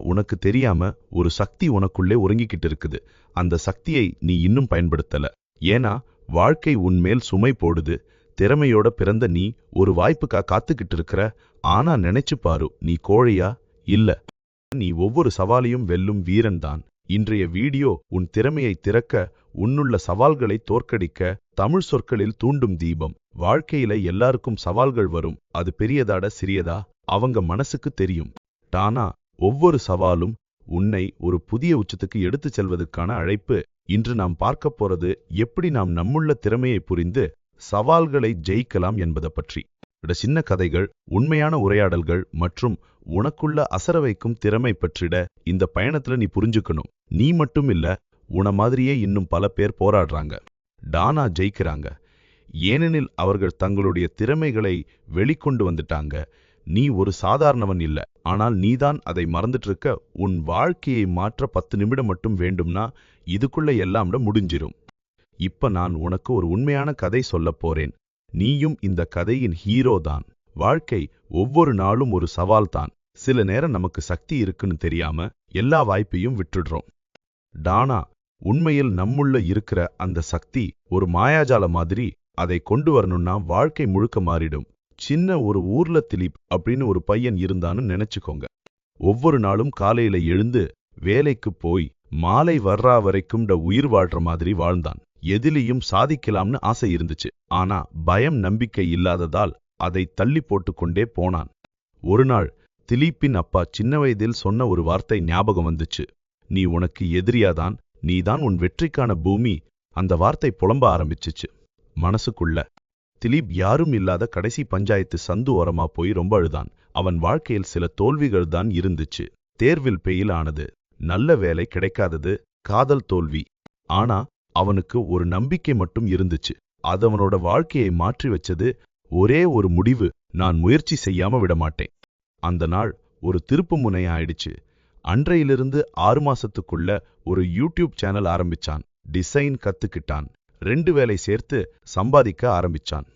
உனக்கு தெரியாம ஒரு சக்தி உனக்குள்ளே உறங்கிக்கிட்டு இருக்குது. அந்த சக்தியை நீ இன்னும் பயன்படுத்தல. ஏன்னா வாழ்க்கை உன்மேல் சுமை போடுது. திறமையோட பிறந்த நீ ஒரு வாய்ப்புக்கா காத்துக்கிட்டு இருக்கிற. ஆனா நினைச்சு பாரு, நீ கோழையா இல்ல, நீ ஒவ்வொரு சவாலையும் வெல்லும் வீரன்தான். இன்றைய வீடியோ உன் திறமையை திறக்க, உன்னுள்ள சவால்களை தோற்கடிக்க, தமிழ் சொற்களில் தூண்டும் தீபம். வாழ்க்கையில எல்லாருக்கும் சவால்கள் வரும். அது பெரியதாட சிறியதா அவங்க மனசுக்கு தெரியும். ஆனா ஒவ்வொரு சவாலும் உன்னை ஒரு புதிய உச்சத்துக்கு எடுத்துச் செல்வதற்கான அழைப்பு. இன்று நாம் பார்க்க போறது எப்படி நாம் நம்முள்ள திறமையை புரிந்து சவால்களை ஜெயிக்கலாம் என்பதை பற்றி. சின்ன கதைகள், உண்மையான உரையாடல்கள் மற்றும் உனக்குள்ள அசர வைக்கும் திறமை பற்றிட இந்த பயணத்துல நீ புரிஞ்சுக்கணும். நீ மட்டும் இல்ல, உன மாதிரியே இன்னும் பல பேர் போராடுறாங்க. டானா ஜெயிக்கிறாங்க ஏனெனில் அவர்கள் தங்களுடைய திறமைகளை வெளிக்கொண்டு வந்துட்டாங்க. நீ ஒரு சாதாரணவன் இல்ல, ஆனால் நீதான் அதை மறந்துட்டு இருக்க. உன் வாழ்க்கையை மாற்ற 10 நிமிடம் மட்டும் வேண்டும்னா இதுக்குள்ள எல்லாம் முடிஞ்சிரும். இப்ப நான் உனக்கு ஒரு உண்மையான கதை சொல்ல போறேன். நீயும் இந்த கதையின் ஹீரோ தான். வாழ்க்கை ஒவ்வொரு நாளும் ஒரு சவால் தான். சில நேரம் நமக்கு சக்தி இருக்குன்னு தெரியாம எல்லா வாய்ப்பையும் விட்டுடுறோம். டானா உண்மையில் நம்முள்ள இருக்கிற அந்த சக்தி ஒரு மாயாஜால மாதிரி. அதை கொண்டு வரணும்னா வாழ்க்கை முழுக்க மாறிடும். சின்ன ஒரு ஊர்ல திலீப் அப்படின்னு ஒரு பையன் இருந்தான்னு நினைச்சுக்கோங்க. ஒவ்வொரு நாளும் காலையில எழுந்து வேலைக்கு போய் மாலை வர்றா வரைக்கும் உயிர் வாழ்ற மாதிரி வாழ்ந்தான். எதிலையும் சாதிக்கலாம்னு ஆசை இருந்துச்சு. ஆனா பயம் நம்பிக்கை இல்லாததால் அதை தள்ளி போட்டுக்கொண்டே போனான். ஒரு நாள் திலீப்பின் அப்பா சின்ன வயதில் சொன்ன ஒரு வார்த்தை ஞாபகம் வந்துச்சு. நீ உனக்கு எதிரியாதான், நீதான் உன் வெற்றிக்கான பூமி. அந்த வார்த்தை புலம்ப ஆரம்பிச்சிச்சு மனசுக்குள்ள. திலீப் யாரும் இல்லாத கடைசி பஞ்சாயத்து சந்து ஓரமா போய் ரொம்ப அழுதான். அவன் வாழ்க்கையில் சில தோல்விகள் தான் இருந்துச்சு. தேர்வில் பெயில் ஆனது, நல்ல வேலை கிடைக்காதது, காதல் தோல்வி. ஆனா அவனுக்கு ஒரு நம்பிக்கை மட்டும் இருந்துச்சு. அது அவனோட வாழ்க்கையை மாற்றி வச்சது ஒரே ஒரு முடிவு: நான் முயற்சி செய்யாம விடமாட்டேன். அந்த நாள் ஒரு திருப்பு முனை ஆயிடுச்சு. அன்றையிலிருந்து 6 மாசத்துக்குள்ள ஒரு யூடியூப் சேனல் ஆரம்பிச்சான். டிசைன் கத்துக்கிட்டான். 2 வேலை சேர்த்து சம்பாதிக்க ஆரம்பிச்சான்.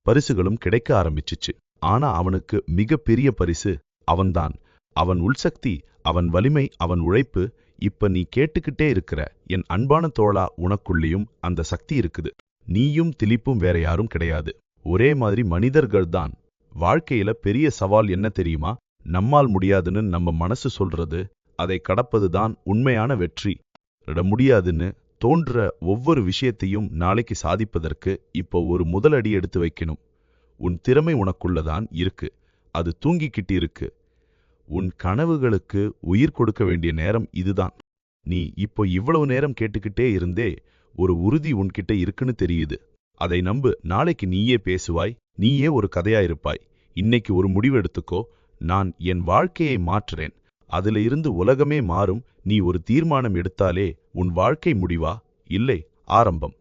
பரிசுகளும் கிடைக்க ஆரம்பிச்சிச்சு. ஆனா அவனுக்கு மிகப்பெரிய பரிசு அவன்தான். அவன் உள்சக்தி, அவன் வலிமை, அவன் உழைப்பு. இப்ப நீ கேட்டுக்கிட்டே இருக்கிற என் அன்பான தோழா, உனக்குள்ளேயும் அந்த சக்தி இருக்குது. நீயும் திலீப்பும் வேற யாரும் கிடையாது. ஒரே மாதிரி மனிதர்கள்தான். வாழ்க்கையில பெரிய சவால் என்ன தெரியுமா? நம்மால் முடியாதுன்னு நம்ம மனசு சொல்றது. அதை கடப்பதுதான் உண்மையான வெற்றி. முடியாதுன்னு தோன்ற ஒவ்வொரு விஷயத்தையும் நாளைக்கு சாதிப்பதற்கு இப்போ ஒரு முதலடி எடுத்து வைக்கணும். உன் திறமை உனக்குள்ளதான் இருக்கு. அது தூங்கிக்கிட்டு இருக்கு. உன் கனவுகளுக்கு உயிர் கொடுக்க வேண்டிய நேரம் இதுதான். நீ இப்போ இவ்வளவு நேரம் கேட்டுக்கிட்டே இருந்தே ஒரு உறுதி உன்கிட்ட இருக்குன்னு தெரியுது. அதை நம்பு. நாளைக்கு நீயே பேசுவாய், நீயே ஒரு கதையாயிருப்பாய். இன்னைக்கு ஒரு முடிவு எடுத்துக்கோ. நான் என் வாழ்க்கையை மாற்றுறேன். அதுல இருந்து உலகமே மாறும். நீ ஒரு தீர்மானம் எடுத்தாலே உன் வாழ்க்கை முடிவா இல்லை ஆரம்பம்.